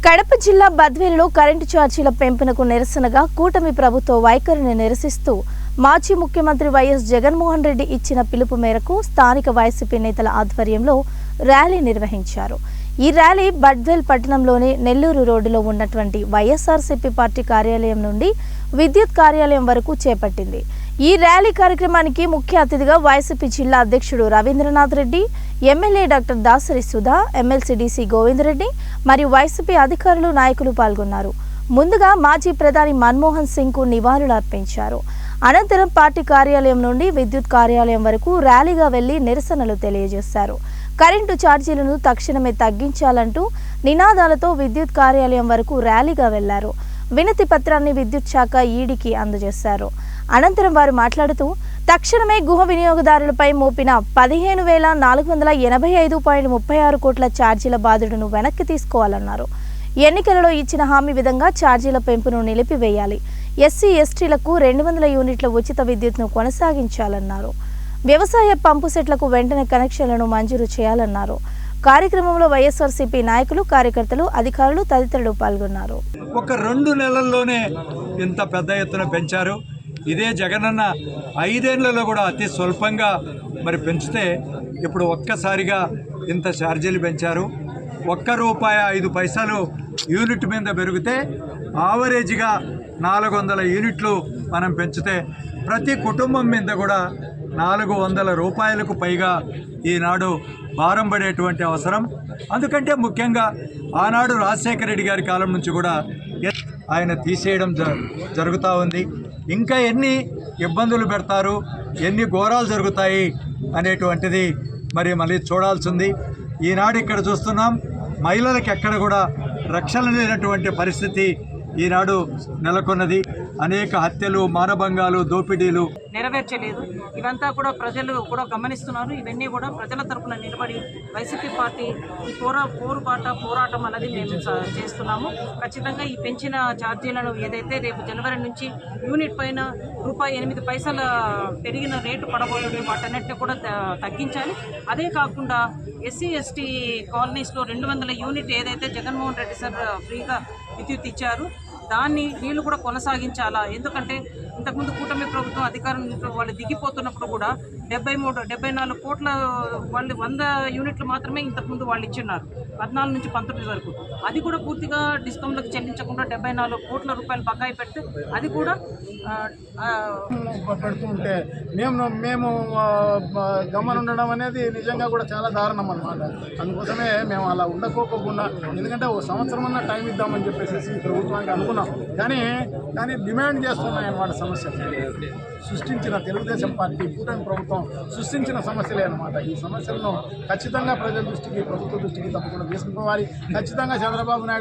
కడప జిల్లా బద్వేలులో కరెంటు ఛార్జీల పెంపునకు నిరసనగా కూటమి ప్రభుత్వ వైఖరిని నిరసిస్తూ మాజీ ముఖ్యమంత్రి వైఎస్ జగన్మోహన్ రెడ్డి ఇచ్చిన పిలుపు మేరకు స్థానిక వైసీపీ నేతల ఆధ్వర్యంలో ర్యాలీ నిర్వహించారు। ఈ ర్యాలీ బద్వేల్ పట్టణంలోని నెల్లూరు రోడ్డులో ఉన్నటువంటి వైఎస్ఆర్సీపీ పార్టీ కార్యాలయం నుండి విద్యుత్ కార్యాలయం వరకు చేపట్టింది। ఈ ర్యాలీ కార్యక్రమానికి ముఖ్య అతిథిగా వైసీపీ జిల్లా అధ్యక్షుడు Ravindranath Reddy, MLA doctor Dasari Sudha, MLC DC Govindareddy మరియు వైసీపీ అధికారులు నాయకులు పాల్గొన్నారు। ముందుగా మాజీ ప్రధాని మన్మోహన్ సింగ్ కు నివాళులు అర్పించారు। అనంతరం పార్టీ కార్యాలయం నుండి విద్యుత్ కార్యాలయం వరకు ర్యాలీగా వెళ్లి నిరసనలు తెలియజేశారు। కరెంటు ఛార్జీలను తక్షణమే తగ్గించాలంటూ నినాదాలతో విద్యుత్ కార్యాలయం వరకు ర్యాలీగా వెళ్లారు। వినతి పత్రాన్ని విద్యుత్ శాఖ ఈడీకి అందజేశారు। అనంతరం వారు మాట్లాడుతూ తక్షణమే గృహ వినియోగదారులపై మోపిన 15,485.36 కోట్ల ఛార్జీల బాధుడును వెనక్కి తీసుకోవాలన్నారు। ఎన్నికలలో ఇచ్చిన హామీ విధంగా ఛార్జీల పెంపును నిలిపివేయాలి। ఎస్సీ ఎస్టీలకు 200 యూనిట్ల ఉచిత విద్యుత్ను కొనసాగించాలన్నారు। వ్యవసాయ పంపు సెట్లకు వెంటనే కనెక్షన్లను మంజూరు చేయాలన్నారు। కార్యక్రమంలో వైఎస్ఆర్సీపీ నాయకులు, కార్యకర్తలు, అధికారులు తదితరులు పాల్గొన్నారు। ఒక 2 నెలల్లోనే ఇంత పెద్ద ఎత్తున పెంచారు। ఇదే జగనన్న 5 ఏళ్లలో కూడా అతి స్వల్పంగా పెంచితే ఇప్పుడు ఒక్కసారిగా ఇంత ఛార్జీలు పెంచారు। ₹1.05 యూనిట్ మీద పెరిగితే ఆవరేజ్గా 400 యూనిట్లు మనం పెంచితే ప్రతి కుటుంబం మీద కూడా ₹400కు పైగా ఈనాడు భారం పడేటువంటి అవసరం। అందుకంటే ముఖ్యంగా ఆనాడు రాజశేఖర రెడ్డి గారి కాలం నుంచి కూడా ఆయన తీసేయడం జరుగుతూ ఉంది। ఇంకా ఎన్ని ఇబ్బందులు పెడతారు, ఎన్ని ఘోరాలు జరుగుతాయి అనేటువంటిది మళ్ళీ చూడాల్సింది। ఈనాడు ఇక్కడ చూస్తున్నాం, మహిళలకు ఎక్కడ కూడా రక్షణ లేనటువంటి పరిస్థితి ఈనాడు నెలకొన్నది। అనేక హత్యలు, మానభంగాలు, దోపిడీలు నెరవేర్చలేదు। ఇవంతా కూడా ప్రజలు కూడా గమనిస్తున్నారు। ఇవన్నీ కూడా ప్రజల తరపున నిలబడి వైసీపీ పార్టీ ఈ పోరాటం అనేది మేము చేస్తున్నాము। ఖచ్చితంగా ఈ పెంచిన ఛార్జీలను ఏదైతే రేపు జనవరి నుంచి యూనిట్ పైన ₹8 పెరిగిన రేటు పడబోతుంది, వాటన్నిటిని కూడా తగ్గించాలి। అదే కాకుండా ఎస్సీ ఎస్టీ కాలనీస్లో 200 యూనిట్ ఏదైతే జగన్మోహన్ రెడ్డి సార్ ఫ్రీగా విద్యుత్ ఇచ్చారు దాన్ని వీళ్ళు కూడా కొనసాగించాలా। ఎందుకంటే ఇంతకుముందు కూటమి ప్రభుత్వం అధికారం వాళ్ళు దిగిపోతున్నప్పుడు కూడా 74 కోట్ల వాళ్ళు 100 యూనిట్లు మాత్రమే ఇంతకుముందు వాళ్ళు ఇచ్చిన్నారు 14 నుంచి 19 వరకు। అది కూడా పూర్తిగా డిస్కౌంట్లకు చెల్లించకుండా ₹74 కోట్ల బకాయి పెడితే అది కూడా పెడుతుంటే మేము గమనుండడం అనేది నిజంగా కూడా చాలా దారుణం అన్నమాట। అందుకోసమే మేము అలా ఉండకోకుండా, ఎందుకంటే ఓ సంవత్సరం అన్న టైం ఇద్దామని చెప్పేసి ప్రభుత్వానికి అనుకున్నాం, కానీ డిమాండ్ చేస్తున్నాయన్నమాట। సమస్యలు సృష్టించిన తెలుగుదేశం పార్టీ కూటమి ప్రభుత్వం సృష్టించిన సమస్యలే అన్నమాట। ఈ సమస్యలను ఖచ్చితంగా ప్రజల దృష్టికి, ప్రభుత్వ దృష్టికి తప్పకుండా తీసుకుపోవాలి। ఖచ్చితంగా చంద్రబాబు నాయుడు